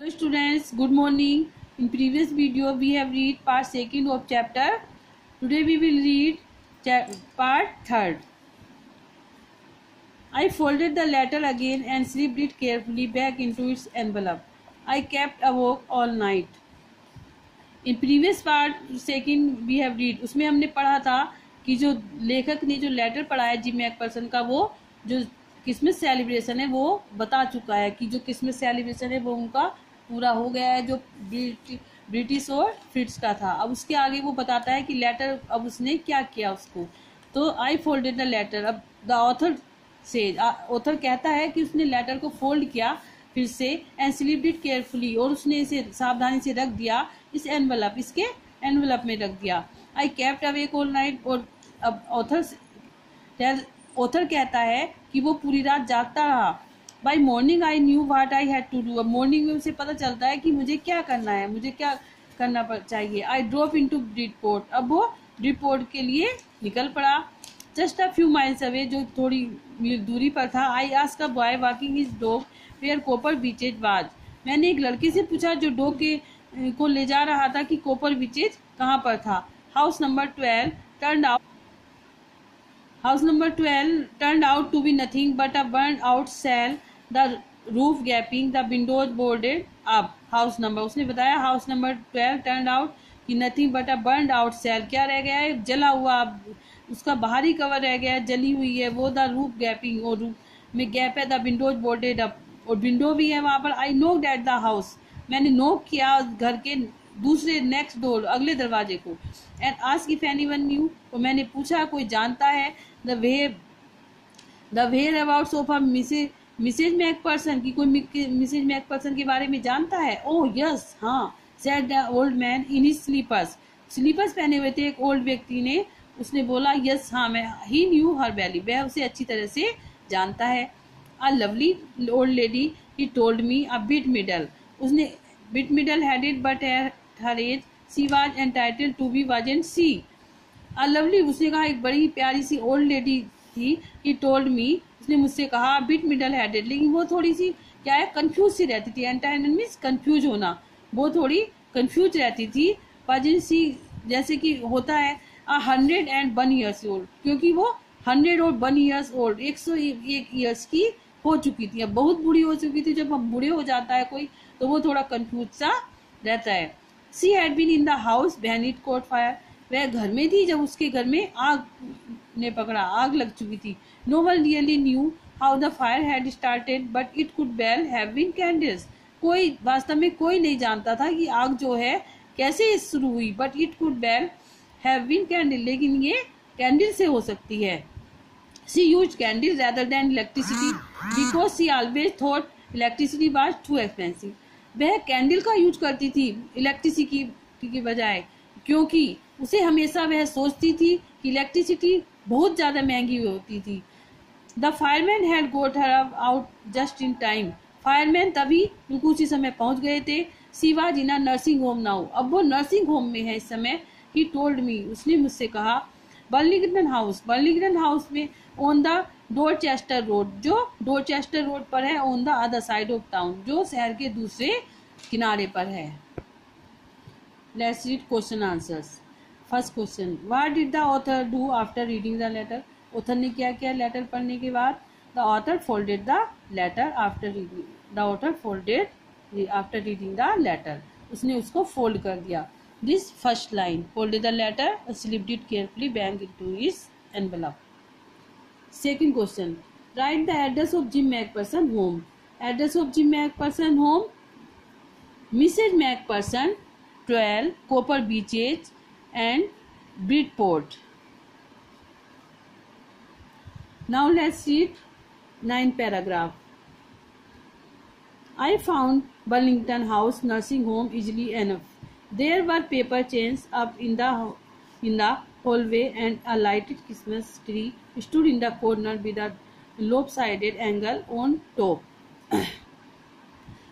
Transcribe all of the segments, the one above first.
Hello students, good morning. In previous video we have read part 2nd of chapter. Today we will read part 3rd. I folded the letter again and slipped it carefully back into its envelope. I kept awake all night. In previous part 2nd we have read, उसमें हमने पढ़ा था कि जो लेखक ने जो letter पढ़ा है जिम मैकफर्सन का, वो जो क्रिसमस सेलिब्रेशन है वो बता चुका है कि जो क्रिसमस सेलिब्रेशन है वो उनका पूरा हो गया है, जो ब्रिटिश और फ्रिट्स का था। अब उसके आगे वो बताता है कि लेटर अब उसने क्या किया उसको। तो आई फोल्डेड द लेटर। अब द ऑथर से ऑथर कहता है कि उसने लेटर को फोल्ड किया फिर से एंड स्लिप्ड इट केयरफुली, और उसने इसे सावधानी से रख दिया इस एनवलप, इसके एनवलप में रख दिया। I kept awake all night. और अब ऑथर कहता है कि वो पूरी रात जागता रहा। By morning I knew what I had to do. अब मॉर्निंग में उसे पता चलता है कि मुझे क्या करना है, मुझे क्या करना चाहिए। I drop into Bridport. अब वो ब्रिडपोर्ट के लिए निकल पड़ा। Just a few miles away, जो थोड़ी दूरी पर था। I ask a boy walking his dog where Copper Beeches was. मैंने एक लड़के से पूछा जो डॉग को ले जा रहा था कि कॉपर बीचेज कहाँ पर था। House number 12 turned out to be nothing but a burned out cell, the roof gaping, the windows boarded up. House number, उसने बताया हाउस नंबर 12 turned out कि nothing but a burned out cell, क्या रह गया है, जला हुआ, उसका बाहरी कवर रह गया है, जली हुई है वो। द रूफ गैपिंग, और रूफ में गैप है। द विंडोज बोर्डेड अप, और विंडो भी है वहां पर। आई नोक्ड एट द हाउस, मैंने नोक किया घर के दूसरे नेक्स्ट डोर, अगले दरवाजे को। And ask if anyone new, और मैंने पूछा कोई जानता है the where abouts of a Mrs McPherson, की कोई मिसेज मैकपर्सन के बारे में जानता है। ओह यस, हाँ, said the old man in his slippers पहने हुए थे एक ओल्ड व्यक्ति ने, उसने बोला यस, हाँ, मैं ही न्यू हर वैली, वह उसे अच्छी तरह से जानता है। A lovely old lady he told me a bit middle, उसने bit middle headed but her age she was entitled to be wasn't she. A lovely, उसने कहा एक बड़ी प्यारी सी ओल्ड लेडी थी। ही टोल्ड मी, उसने मुझसे कहा बिट मिडल हेडेड, लेकिन वो थोड़ी सी क्या है, कंफ्यूज सी रहती थी। एंटाइटल्ड मीन्स कंफ्यूज होना, वो थोड़ी कंफ्यूज रहती थी। वाजेंट सी जैसे कि होता है 101 ईयर्स ओल्ड, क्योंकि वो 101 ईयर्स ओल्ड, 101 ईयर्स की हो चुकी थी। अब बहुत बूढ़ी हो चुकी थी। जब अब बूढ़े हो जाता है कोई तो वो थोड़ा कंफ्यूज सा रहता है। She had been in the house when it caught fire, वह घर में थी जब उसके घर में आग ने पकड़ा, आग लग चुकी थी। No one really knew how the fire had started but it could well have been candles, कोई वास्तव में कोई नहीं जानता था कि आग जो है कैसे शुरू हुई। But it could well have been candle, लेकिन ये कैंडल से हो सकती है। She used candle rather than electricity because she always thought electricity was too expensive, वह कैंडल का यूज करती थी इलेक्ट्रिसिटी की बजाय, क्योंकि उसे हमेशा वह सोचती थी कि इलेक्ट्रिसिटी बहुत ज्यादा महंगी होती थी। The fireman had got her out just in time, fireman तभी बिल्कुल उसी समय पहुंच गए थे। She was in a nursing home now, अब वो नर्सिंग होम में है इस समय। ही टोल्ड मी, उसने मुझसे कहा। बर्लिंगटन हाउस में ऑन द डोरचेस्टर रोड, जो डोरचेस्टर रोड पर है, on the other side of town, जो शहर के दूसरे किनारे पर है। Let's read question answers. First question, what did the author do after reading the letter, author ने क्या किया लेटर पढ़ने के बाद। The author folded the letter after reading, the author folded after reading the letter, उसने उसको fold कर दिया। This first line, folded the letter, slipped it carefully back into its envelope. Second question, write the address of Jim McPherson home. Address of Jim McPherson home, Mrs. McPherson, 12 Copper Beaches and Bridport. Now let's read 9th paragraph. I found Burlington House nursing home easily enough. There were paper chains up in the hallway and a lighted Christmas tree stood in the corner with a lopsided angle on top.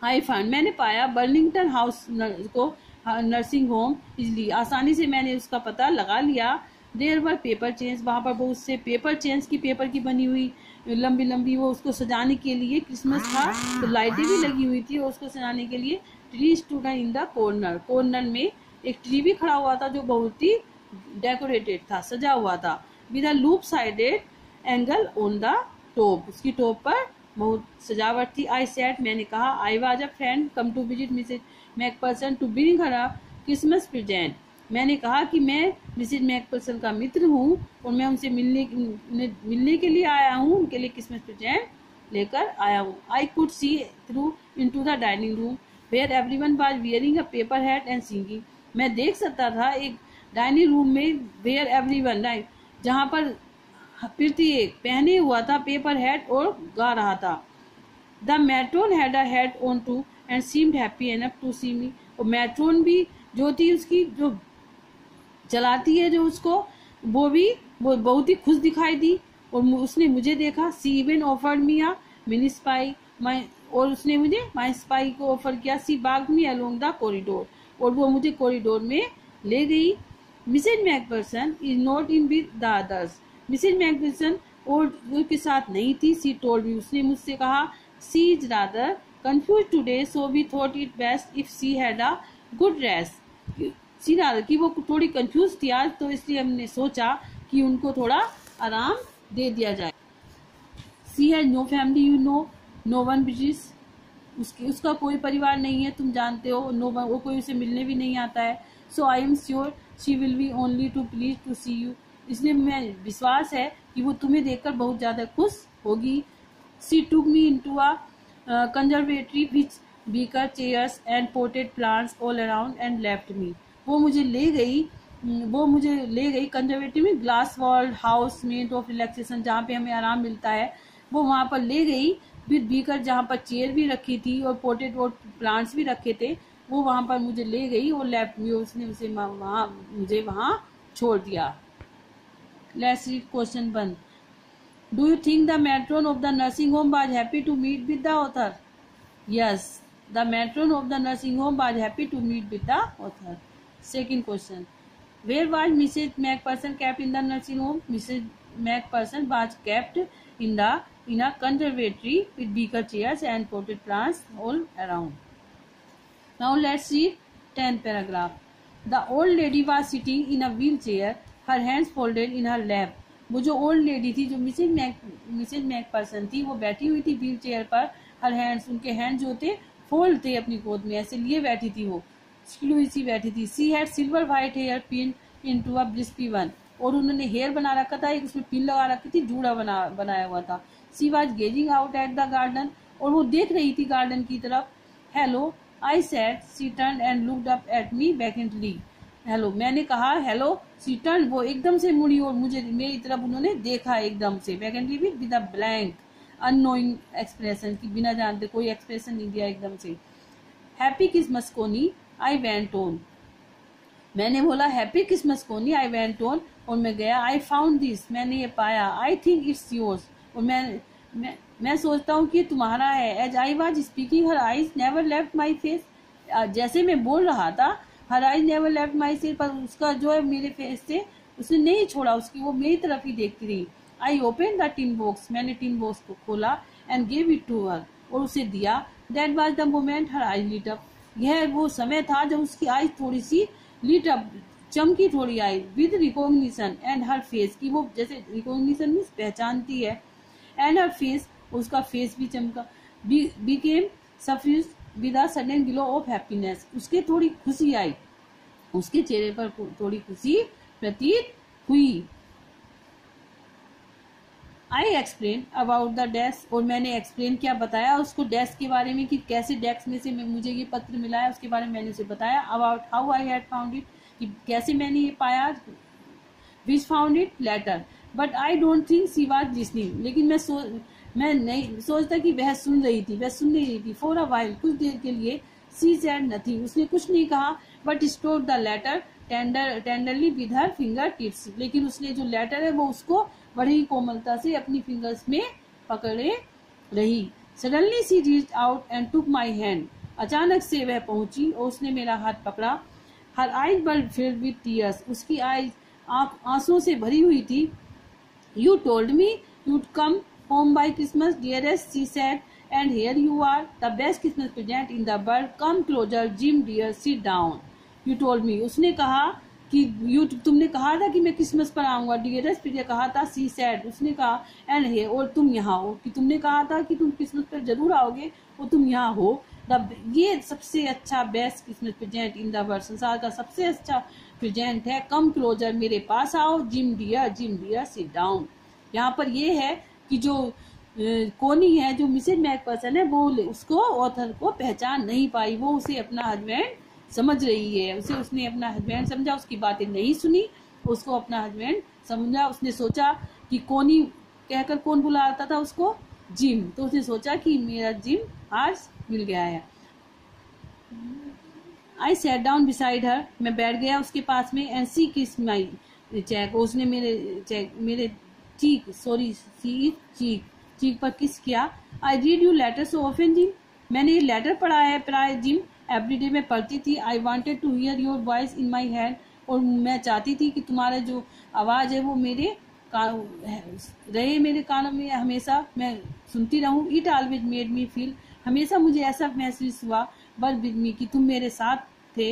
I found, मैंने पाया, Burlington house को nursing home easily, आसानी से मैंने उसका पता लगा लिया। देयर वर पेपर चेन्स, वहाँ पर बहुत से पेपर चेन्स की, पेपर की बनी हुई लंबी लंबी, वो उसको सजाने के लिए क्रिसमस था तो लाइटें भी लगी हुई थी और उसको सजाने के लिए tree stood in the corner, corner में एक ट्री भी खड़ा हुआ था जो बहुत ही डेकोरेटेड था, सजा हुआ था, with a loop sided angle on the top, उसकी टॉप पर बहुत सजावट थी। आई सेड, मैंने कहा, I was a friend come to visit Mrs McPherson to bring her a Christmas present, मैंने कहा कि मैं मिसेज मैकपर्सन का मित्र हूँ और मैं उनसे मिलने के लिए आया हूँ, उनके लिए क्रिसमस प्रेजेंट लेकर आया हूँ। I could see through into the dining room where everyone was wearing a paper hat and singing, मैं देख सकता था एक डाइनिंग रूम में वेयर एवरीवन, जहाँ पर प्रत्येक पहने हुआ था पेपर हैट और गा रहा था। The matron had a hat on too and seemed happy enough to see me, और मैट्रोन भी जो थी उसकी जो चलाती है जो उसको, वो बहुत ही खुश दिखाई दी और उसने मुझे देखा। She even offered me a mince pie, और उसने मुझे माई स्पाई को ऑफर किया। She bagged me along the corridor, और वो मुझे कॉरिडोर में ले गई। Mrs McPherson is not in with the others, Mrs McPherson और के साथ नहीं थी। सी टोल्ड मी, उसने मुझसे कहा, she is rather confused today so we thought it best if she had a good rest, she rather कि वो थोड़ी कंफ्यूज थी आज, तो इसलिए हमने सोचा कि उनको थोड़ा आराम दे दिया जाए। She has no family, you know, no one visits, उसका कोई परिवार नहीं है, तुम जानते हो, नो वन, वो कोई उसे मिलने भी नहीं आता है। So I am sure she will be only too pleased to see you, इसलिए मैं विश्वास है कि वो तुम्हें देखकर बहुत ज्यादा खुश होगी। She took me into a conservatory which wicker chairs and potted plants all around and left me, वो मुझे ले गई कंजर्वेटरी में, glass walled house made of relaxation, जहाँ पे हमें आराम मिलता है, वो वहां पर ले गई। विद बीकर, जहाँ पर चेयर भी रखी थी और पोटेड और प्लांट्स भी रखे थे, वो वहां पर मुझे ले गई और लेफ्ट मी, उसने मुझे वहां छोड़ दिया। Let's read question 1. Do you think the matron of the nursing home was happy to meet with the author? Yes, the matron of the nursing home was happy to meet with the author. Second question. Where was Mrs. Macpherson kept in the nursing home? Mrs. Macpherson was kept in a conservatory with beaker chairs and potted plants all around. Now let's read 10th paragraph. The old lady was sitting in a wheelchair, her hands folded in her lap. वो जो old lady थी, जो Mrs McPherson थी, वो बैठी हुई थी wheel chair पर, हर हैंड्स, उनके हैंड जो थे फोल्ड थे अपनी गोद में, ऐसे लिए बैठी थी, वो सी बैठी थी। She had silver white hair pin into a wispy one, और उन्होंने हेयर बना रखा था, एक उसमें पिन लगा रखी थी, जूड़ा बनाया हुआ था। She was gazing out at the garden, और वो देख रही थी गार्डन की तरफ। Hello I said, she turned and looked up at me vacantly, hello, मैंने कहा हेलो, सी टर्न्ड, वो एकदम से मुड़ी और मुझे मेरी तरफ उन्होंने देखा एकदम से, vacantly with a blank annoying expression, की बिना जानते कोई एक्सप्रेशन नहीं दिया एकदम से। हैप्पी क्रिसमस कोनी, आई वेंट ऑन, मैंने बोला हैप्पी क्रिसमस कोनी, आई वेंट ऑन, और मैं गया। आई फाउंड दिस, मैंने ये पाया। आई थिंक इट्स योर्स, और मैं सोचता हूँ कि तुम्हारा है। As I was speaking her eyes never left my face, जैसे मैं बोल रहा था, her eyes never left my face, पर उसका जो है मेरे फेस से उसने नहीं छोड़ा, उसकी वो मेरी तरफ ही देखती रही। I open the tin box, मैंने टिन बॉक्स को खोला, and gave it to her, और उसे दिया। That was the moment her eyes lit up, यह वो समय था जब उसकी आईज थोड़ी सी लिट अप, चमकी थोड़ी eye, with recognition and her face, की वो जैसे रिकॉग्निशन मीन्स पहचानती है, एंड हर फेस, उसका फेस भी चमका, became suffused with a sudden glow of happiness, उसके थोड़ी खुशी आई, उसके चेहरे पर थोड़ी खुशी प्रतीत हुई। I explain about the desk, और मैंने एक्सप्लेन किया, बताया उसको डेस्क के बारे में, कि कैसे डेस्क में से मुझे ये पत्र मिला है, उसके बारे में मैंने उसे बताया। About how I had found it, कि कैसे मैंने ये पाया। Which found it letter, but I don't think she was listening, लेकिन मैं नहीं सोचता कि वह सुन रही थी, वह सुन नहीं रही थी। फॉर अ वाइल, कुछ देर के लिए, शी सेड नथिंग, उसने कुछ नहीं कहा, but store the letter tenderly with her finger tips, लेकिन उसने जो लेटर है वो उसको बड़ी कोमलता से अपनी फिंगर्स में पकड़े रही। Suddenly she reached out and took my hand, अचानक से वह पहुंची और उसने मेरा हाथ पकड़ा। Her eyes were filled with tears, उसकी आईज आंसुओं से भरी हुई थी। You told me you'd come home by Christmas, dearest, she said, and here you are, the best Christmas present in the world. Come closer, Jim dear, sit down. You told me. उसने कहा कि तुमने कहा था कि मैं Christmas पर आऊंगा. डियरेस्ट प्रिया कहा था. सी सैड, उसने कहा, एंड है, और तुम यहाँ हो, कि तुमने कहा था कि तुम क्रिसमस पर जरूर आओगे और तुम यहाँ हो. ये सबसे अच्छा best Christmas present in the world, संसार का सबसे अच्छा प्रेजेंट है. कम क्लोजर, मेरे पास आओ. Jim dear sit down. यहाँ पर ये है कि जो कोनी है, जो मिसेज मैकपर्सन है, वो उसको ऑथर को पहचान नहीं पाई. वो उसे अपना हस्बैंड समझ रही है. उसने अपना हस्बैंड समझा, उसकी बातें नहीं सुनी, उसको अपना हस्बैंड समझा. उसने सोचा कि कोनी कहकर कौन बुलाता था उसको, जिम. तो उसने सोचा कि मेरा जिम आज मिल गया है. I sat down beside her, मैं बैठ गया उसके पास में. एंड सी किस माई चेक, उसने मेरे चीक पर किस किया. I read you later so often gym, मैंने ये लेटर पढ़ा है प्राय जिम. एवरीडे में पढ़ती थी. I wanted to hear your voice in my hand, और मैं चाहती थी कि तुम्हारा जो आवाज़ है वो रहे मेरे कानों में हमेशा, मैं सुनती रहूं. It always made me feel, हमेशा मुझे ऐसा महसूस हुआ, बर विद मी, कि तुम मेरे साथ थे.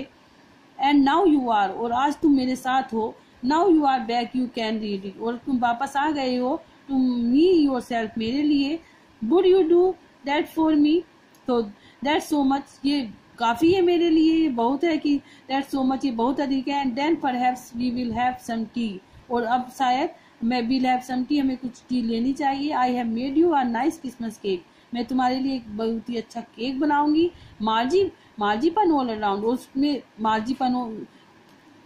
एंड नाउ यू आर, और आज तुम मेरे साथ हो. Now you are back, you can read it, और तुम वापस आ गए हो. तुम मी योर सेल्फ, मेरे लिए. Would you do that for me, तो दैट सो मच, ये काफी है मेरे लिए, ये बहुत है. कि दैट सो मच, ये बहुत अधिक है. And then perhaps we will have some tea, और अब शायद मैं विल हैव सम टी, हमें कुछ टी लेनी चाहिए. I have made you a nice Christmas cake, मैं तुम्हारे लिए एक बहुत ही अच्छा केक बनाऊंगी. मार्जीपन ऑल अराउंड, उसमें marzipan,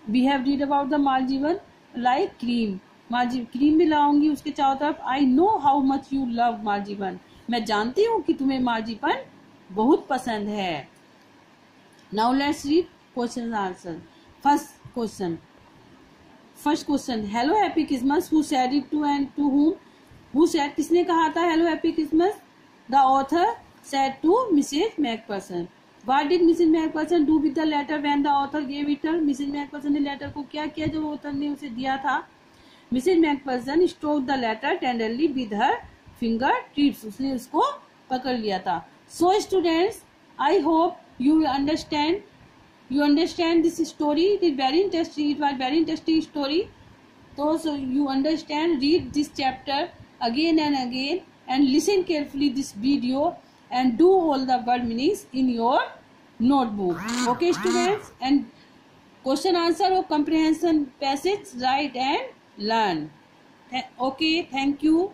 we have read about the marzipan like cream, cream भी लाऊंगी उसके चारों तरफ. I know how much you love marzipan, मैं जानती हूँ कि तुम्हें मार्जीपन बहुत पसंद है. Now let's read question answer. First question, hello happy Christmas, who said it to and to whom. Who said, किसने कहा था hello happy Christmas. The author said to Mrs McPherson. What did Mrs McPherson do with the letter when the author gave it her. Mrs McPherson ने letter को क्या किया जो author ने उसे दिया था. Mrs McPherson stroke the letter tenderly with her finger tips, उसने उसको पकड़ लिया था. So students, I hope you understand this story. It was very interesting story. So you understand, read this chapter again and again, and listen carefully this video, and do all the word meanings in your notebook. Okay students, and question answer or comprehension passage write and learn. Okay, thank you.